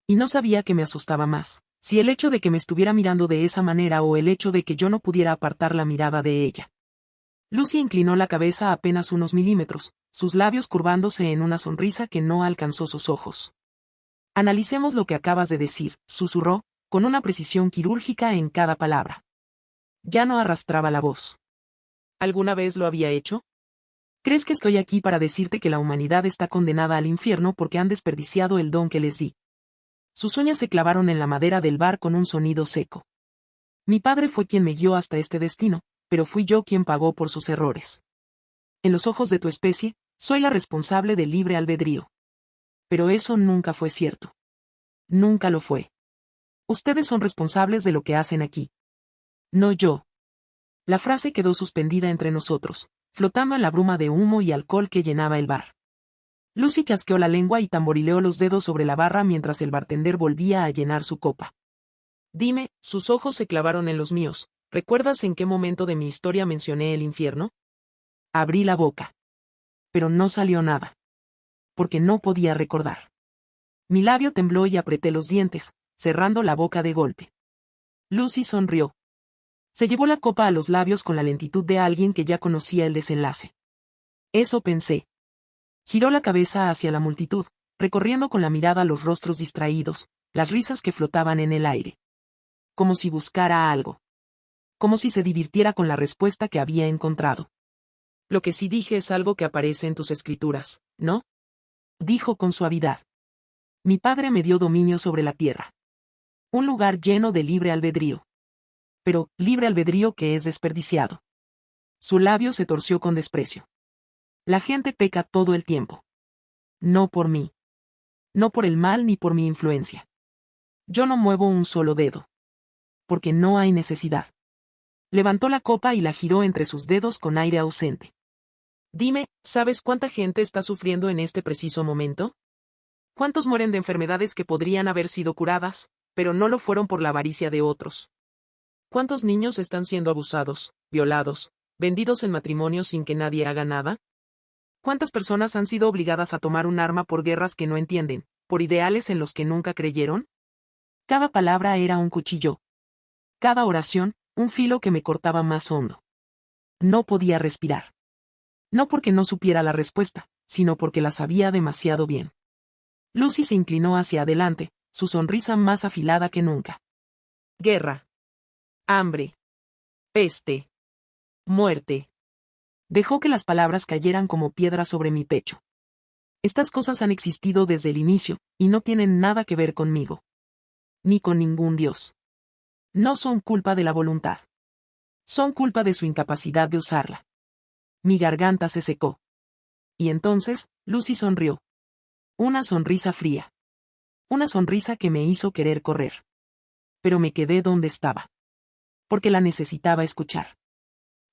Y no sabía qué me asustaba más, si el hecho de que me estuviera mirando de esa manera o el hecho de que yo no pudiera apartar la mirada de ella. Lucy inclinó la cabeza apenas unos milímetros, sus labios curvándose en una sonrisa que no alcanzó sus ojos. Analicemos lo que acabas de decir, susurró, con una precisión quirúrgica en cada palabra. Ya no arrastraba la voz. ¿Alguna vez lo había hecho? ¿Crees que estoy aquí para decirte que la humanidad está condenada al infierno porque han desperdiciado el don que les di? Sus uñas se clavaron en la madera del bar con un sonido seco. Mi padre fue quien me guió hasta este destino, pero fui yo quien pagó por sus errores. En los ojos de tu especie, soy la responsable del libre albedrío. Pero eso nunca fue cierto. Nunca lo fue. Ustedes son responsables de lo que hacen aquí. No yo. La frase quedó suspendida entre nosotros, flotando en la bruma de humo y alcohol que llenaba el bar. Lucy chasqueó la lengua y tamborileó los dedos sobre la barra mientras el bartender volvía a llenar su copa. Dime, sus ojos se clavaron en los míos. ¿Recuerdas en qué momento de mi historia mencioné el infierno? Abrí la boca. Pero no salió nada. Porque no podía recordar. Mi labio tembló y apreté los dientes, cerrando la boca de golpe. Lucy sonrió. Se llevó la copa a los labios con la lentitud de alguien que ya conocía el desenlace. Eso pensé. Giró la cabeza hacia la multitud, recorriendo con la mirada los rostros distraídos, las risas que flotaban en el aire. Como si buscara algo. Como si se divirtiera con la respuesta que había encontrado. Lo que sí dije es algo que aparece en tus escrituras, ¿no? Dijo con suavidad. Mi padre me dio dominio sobre la tierra. Un lugar lleno de libre albedrío. Pero, libre albedrío que es desperdiciado. Su labio se torció con desprecio. La gente peca todo el tiempo. No por mí. No por el mal ni por mi influencia. Yo no muevo un solo dedo. Porque no hay necesidad. Levantó la copa y la giró entre sus dedos con aire ausente. Dime, ¿sabes cuánta gente está sufriendo en este preciso momento? ¿Cuántos mueren de enfermedades que podrían haber sido curadas, pero no lo fueron por la avaricia de otros? ¿Cuántos niños están siendo abusados, violados, vendidos en matrimonio sin que nadie haga nada? ¿Cuántas personas han sido obligadas a tomar un arma por guerras que no entienden, por ideales en los que nunca creyeron? Cada palabra era un cuchillo. Cada oración, un filo que me cortaba más hondo. No podía respirar. No porque no supiera la respuesta, sino porque la sabía demasiado bien. Lucy se inclinó hacia adelante, su sonrisa más afilada que nunca. Guerra. Hambre. Peste. Muerte. Dejó que las palabras cayeran como piedras sobre mi pecho. Estas cosas han existido desde el inicio, y no tienen nada que ver conmigo. Ni con ningún dios. No son culpa de la voluntad. Son culpa de su incapacidad de usarla. Mi garganta se secó. Y entonces, Lucy sonrió. Una sonrisa fría. Una sonrisa que me hizo querer correr. Pero me quedé donde estaba. Porque la necesitaba escuchar.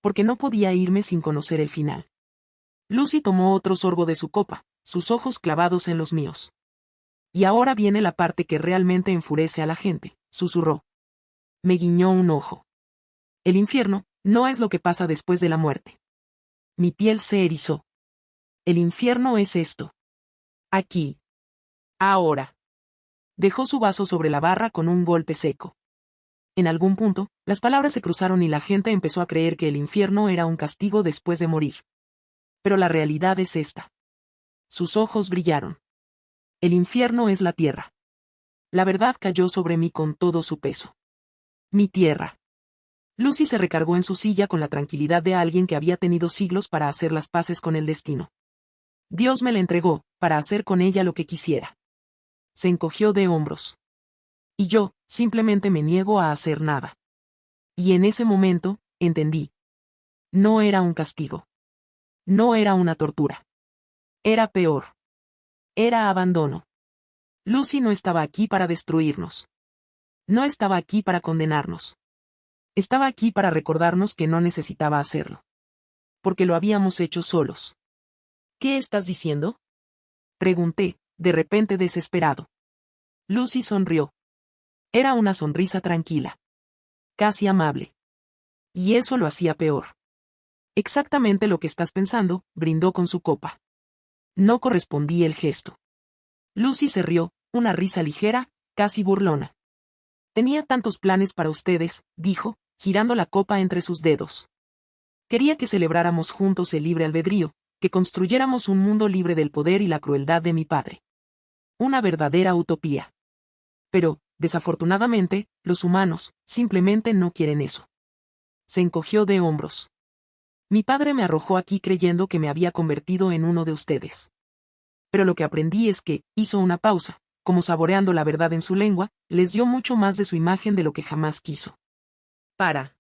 Porque no podía irme sin conocer el final. Lucy tomó otro sorbo de su copa, sus ojos clavados en los míos. Y ahora viene la parte que realmente enfurece a la gente, susurró. Me guiñó un ojo. El infierno, no es lo que pasa después de la muerte. Mi piel se erizó. El infierno es esto. Aquí. Ahora. Dejó su vaso sobre la barra con un golpe seco. En algún punto, las palabras se cruzaron y la gente empezó a creer que el infierno era un castigo después de morir. Pero la realidad es esta. Sus ojos brillaron. El infierno es la tierra. La verdad cayó sobre mí con todo su peso. Mi tierra. Lucy se recargó en su silla con la tranquilidad de alguien que había tenido siglos para hacer las paces con el destino. Dios me la entregó, para hacer con ella lo que quisiera. Se encogió de hombros. Y yo, simplemente me niego a hacer nada. Y en ese momento, entendí. No era un castigo. No era una tortura. Era peor. Era abandono. Lucy no estaba aquí para destruirnos. No estaba aquí para condenarnos. Estaba aquí para recordarnos que no necesitaba hacerlo. Porque lo habíamos hecho solos. ¿Qué estás diciendo? Pregunté, de repente desesperado. Lucy sonrió. Era una sonrisa tranquila. Casi amable. Y eso lo hacía peor. Exactamente lo que estás pensando, brindó con su copa. No correspondí el gesto. Lucy se rió, una risa ligera, casi burlona. Tenía tantos planes para ustedes, dijo, girando la copa entre sus dedos. Quería que celebráramos juntos el libre albedrío, que construyéramos un mundo libre del poder y la crueldad de mi padre. Una verdadera utopía. Pero, desafortunadamente, los humanos, simplemente no quieren eso. Se encogió de hombros. Mi padre me arrojó aquí creyendo que me había convertido en uno de ustedes. Pero lo que aprendí es que, hizo una pausa, como saboreando la verdad en su lengua, les dio mucho más de su imagen de lo que jamás quiso. Para.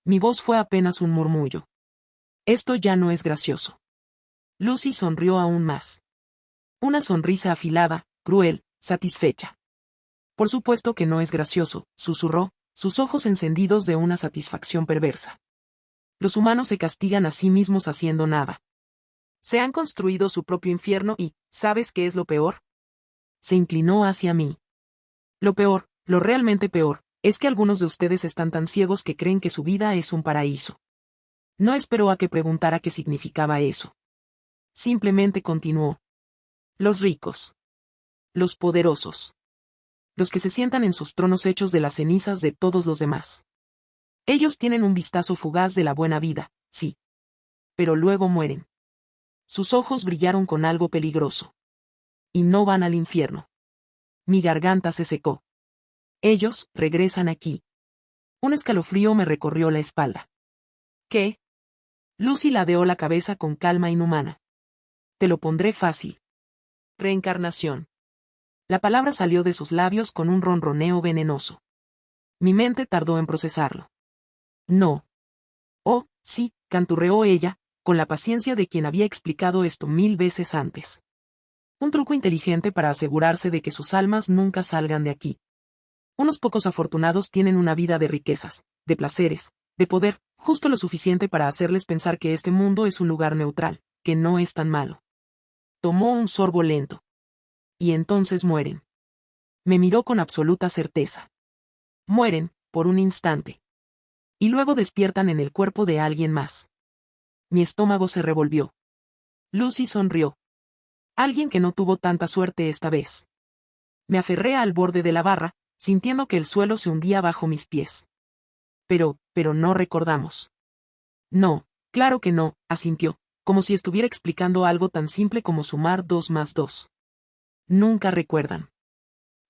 Mi voz fue apenas un murmullo. Esto ya no es gracioso. Lucy sonrió aún más. Una sonrisa afilada, cruel, satisfecha. Por supuesto que no es gracioso, susurró, sus ojos encendidos de una satisfacción perversa. Los humanos se castigan a sí mismos haciendo nada. Se han construido su propio infierno y, ¿sabes qué es lo peor? Se inclinó hacia mí. Lo peor, lo realmente peor, es que algunos de ustedes están tan ciegos que creen que su vida es un paraíso. No esperó a que preguntara qué significaba eso. Simplemente continuó. Los ricos. Los poderosos. Los que se sientan en sus tronos hechos de las cenizas de todos los demás. Ellos tienen un vistazo fugaz de la buena vida, sí. Pero luego mueren. Sus ojos brillaron con algo peligroso. Y no van al infierno. Mi garganta se secó. Ellos regresan aquí. Un escalofrío me recorrió la espalda. ¿Qué? Lucy ladeó la cabeza con calma inhumana. Te lo pondré fácil. Reencarnación. La palabra salió de sus labios con un ronroneo venenoso. Mi mente tardó en procesarlo. No. Oh, sí, canturreó ella, con la paciencia de quien había explicado esto 1000 veces antes. Un truco inteligente para asegurarse de que sus almas nunca salgan de aquí. Unos pocos afortunados tienen una vida de riquezas, de placeres, de poder, justo lo suficiente para hacerles pensar que este mundo es un lugar neutral, que no es tan malo. Tomó un sorbo lento. Y entonces mueren. Me miró con absoluta certeza. Mueren, por un instante. Y luego despiertan en el cuerpo de alguien más. Mi estómago se revolvió. Lucy sonrió. Alguien que no tuvo tanta suerte esta vez. Me aferré al borde de la barra, sintiendo que el suelo se hundía bajo mis pies. Pero no recordamos. No, claro que no, asintió, como si estuviera explicando algo tan simple como sumar 2 más 2. Nunca recuerdan.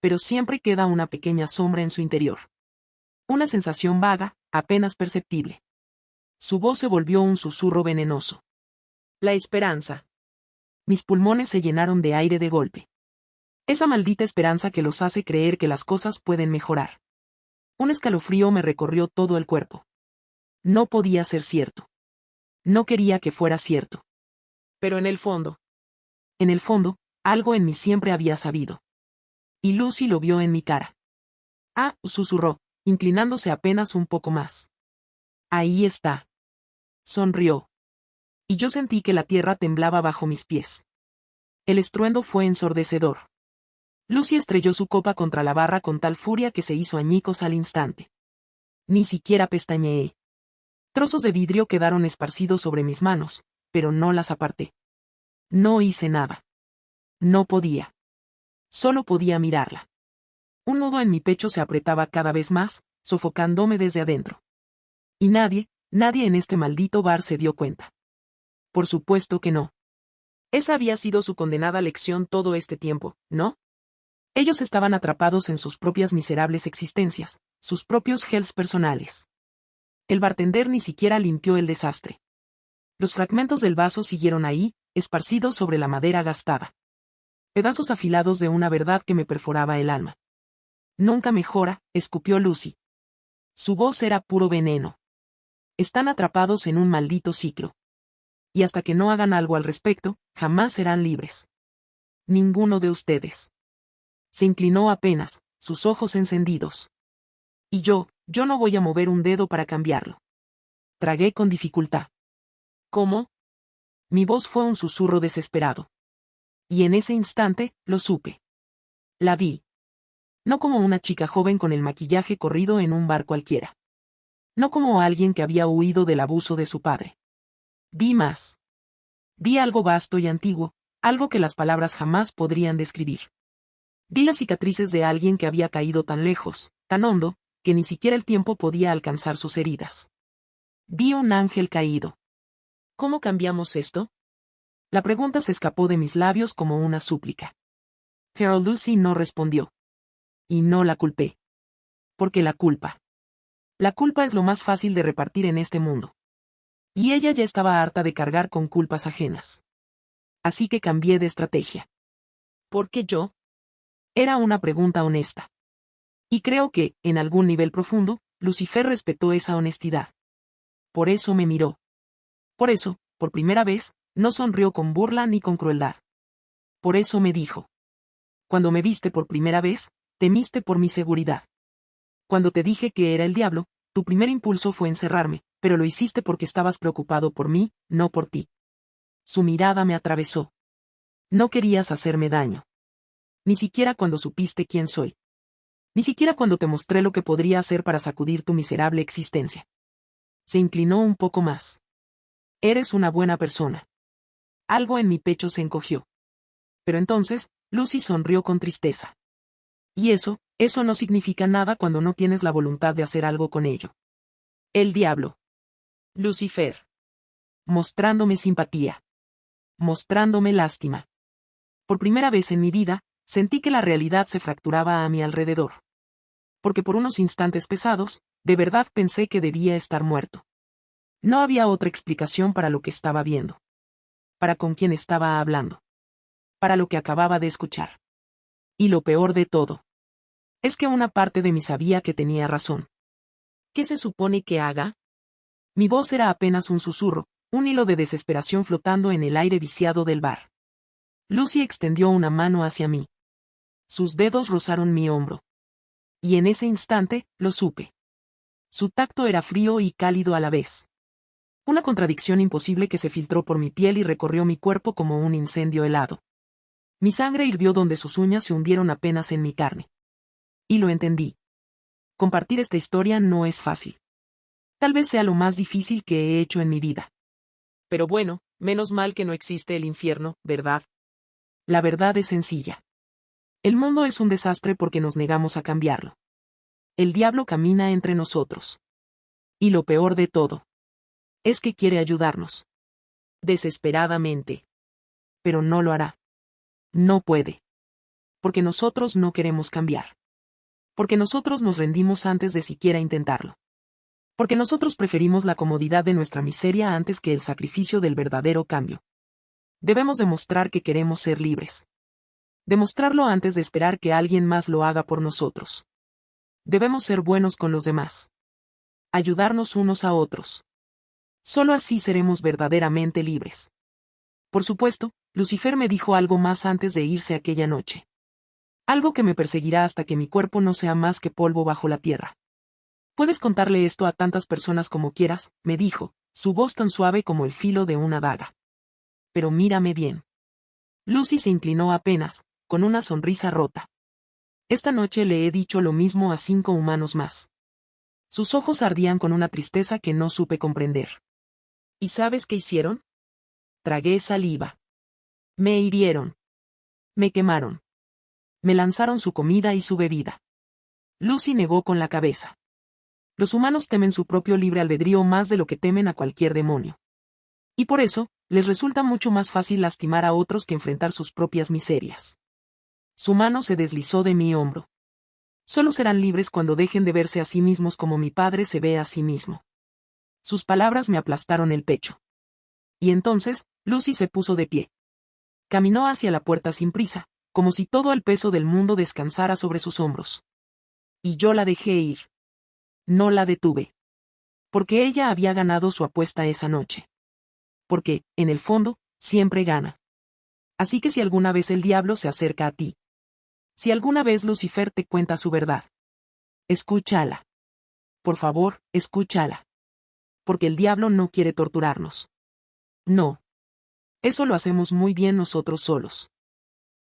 Pero siempre queda una pequeña sombra en su interior. Una sensación vaga, apenas perceptible. Su voz se volvió un susurro venenoso. La esperanza. Mis pulmones se llenaron de aire de golpe. Esa maldita esperanza que los hace creer que las cosas pueden mejorar. Un escalofrío me recorrió todo el cuerpo. No podía ser cierto. No quería que fuera cierto. Pero en el fondo, algo en mí siempre había sabido. Y Lucy lo vio en mi cara. Ah, susurró, inclinándose apenas un poco más. Ahí está. Sonrió. Y yo sentí que la tierra temblaba bajo mis pies. El estruendo fue ensordecedor. Lucy estrelló su copa contra la barra con tal furia que se hizo añicos al instante. Ni siquiera pestañeé. Trozos de vidrio quedaron esparcidos sobre mis manos, pero no las aparté. No hice nada. No podía. Solo podía mirarla. Un nudo en mi pecho se apretaba cada vez más, sofocándome desde adentro. Y nadie en este maldito bar se dio cuenta. Por supuesto que no. Esa había sido su condenada lección todo este tiempo, ¿no? Ellos estaban atrapados en sus propias miserables existencias, sus propios hells personales. El bartender ni siquiera limpió el desastre. Los fragmentos del vaso siguieron ahí, esparcidos sobre la madera gastada. Pedazos afilados de una verdad que me perforaba el alma. Nunca mejora, escupió Lucy. Su voz era puro veneno. Están atrapados en un maldito ciclo. Y hasta que no hagan algo al respecto, jamás serán libres. Ninguno de ustedes. Se inclinó apenas, sus ojos encendidos. Y yo no voy a mover un dedo para cambiarlo. Tragué con dificultad. ¿Cómo? Mi voz fue un susurro desesperado. Y en ese instante, lo supe. La vi. No como una chica joven con el maquillaje corrido en un bar cualquiera. No como alguien que había huido del abuso de su padre. Vi más. Vi algo vasto y antiguo, algo que las palabras jamás podrían describir. Vi las cicatrices de alguien que había caído tan lejos, tan hondo, que ni siquiera el tiempo podía alcanzar sus heridas. Vi un ángel caído. ¿Cómo cambiamos esto? La pregunta se escapó de mis labios como una súplica. Pero Lucy no respondió. Y no la culpé. Porque la culpa es lo más fácil de repartir en este mundo. Y ella ya estaba harta de cargar con culpas ajenas. Así que cambié de estrategia. ¿Por qué yo? Era una pregunta honesta. Y creo que, en algún nivel profundo, Lucifer respetó esa honestidad. Por eso me miró. Por eso, por primera vez, no sonrió con burla ni con crueldad. Por eso me dijo. Cuando me viste por primera vez, temiste por mi seguridad. Cuando te dije que era el diablo, tu primer impulso fue encerrarme, pero lo hiciste porque estabas preocupado por mí, no por ti. Su mirada me atravesó. No querías hacerme daño. Ni siquiera cuando supiste quién soy. Ni siquiera cuando te mostré lo que podría hacer para sacudir tu miserable existencia. Se inclinó un poco más. Eres una buena persona. Algo en mi pecho se encogió. Pero entonces, Lucy sonrió con tristeza. Y eso no significa nada cuando no tienes la voluntad de hacer algo con ello. El diablo. Lucifer. Mostrándome simpatía. Mostrándome lástima. Por primera vez en mi vida, sentí que la realidad se fracturaba a mi alrededor. Porque por unos instantes pesados, de verdad pensé que debía estar muerto. No había otra explicación para lo que estaba viendo. Para con quién estaba hablando. Para lo que acababa de escuchar. Y lo peor de todo. Es que una parte de mí sabía que tenía razón. ¿Qué se supone que haga? Mi voz era apenas un susurro, un hilo de desesperación flotando en el aire viciado del bar. Lucy extendió una mano hacia mí. Sus dedos rozaron mi hombro. Y en ese instante, lo supe. Su tacto era frío y cálido a la vez. Una contradicción imposible que se filtró por mi piel y recorrió mi cuerpo como un incendio helado. Mi sangre hirvió donde sus uñas se hundieron apenas en mi carne. Y lo entendí. Compartir esta historia no es fácil. Tal vez sea lo más difícil que he hecho en mi vida. Pero bueno, menos mal que no existe el infierno, ¿verdad? La verdad es sencilla. El mundo es un desastre porque nos negamos a cambiarlo. El diablo camina entre nosotros. Y lo peor de todo. Es que quiere ayudarnos. Desesperadamente. Pero no lo hará. No puede. Porque nosotros no queremos cambiar. Porque nosotros nos rendimos antes de siquiera intentarlo. Porque nosotros preferimos la comodidad de nuestra miseria antes que el sacrificio del verdadero cambio. Debemos demostrar que queremos ser libres. Demostrarlo antes de esperar que alguien más lo haga por nosotros. Debemos ser buenos con los demás. Ayudarnos unos a otros. Solo así seremos verdaderamente libres. Por supuesto, Lucifer me dijo algo más antes de irse aquella noche. Algo que me perseguirá hasta que mi cuerpo no sea más que polvo bajo la tierra. Puedes contarle esto a tantas personas como quieras, me dijo, su voz tan suave como el filo de una daga. Pero mírame bien. Lucy se inclinó apenas, con una sonrisa rota. Esta noche le he dicho lo mismo a 5 humanos más. Sus ojos ardían con una tristeza que no supe comprender. ¿Y sabes qué hicieron? Tragué saliva. Me hirieron. Me quemaron. Me lanzaron su comida y su bebida. Lucy negó con la cabeza. Los humanos temen su propio libre albedrío más de lo que temen a cualquier demonio. Y por eso, les resulta mucho más fácil lastimar a otros que enfrentar sus propias miserias. Su mano se deslizó de mi hombro. Solo serán libres cuando dejen de verse a sí mismos como mi padre se ve a sí mismo. Sus palabras me aplastaron el pecho. Y entonces, Lucy se puso de pie. Caminó hacia la puerta sin prisa, como si todo el peso del mundo descansara sobre sus hombros. Y yo la dejé ir. No la detuve. Porque ella había ganado su apuesta esa noche. Porque, en el fondo, siempre gana. Así que si alguna vez el diablo se acerca a ti, si alguna vez Lucifer te cuenta su verdad, escúchala. Por favor, escúchala. Porque el diablo no quiere torturarnos. No. Eso lo hacemos muy bien nosotros solos.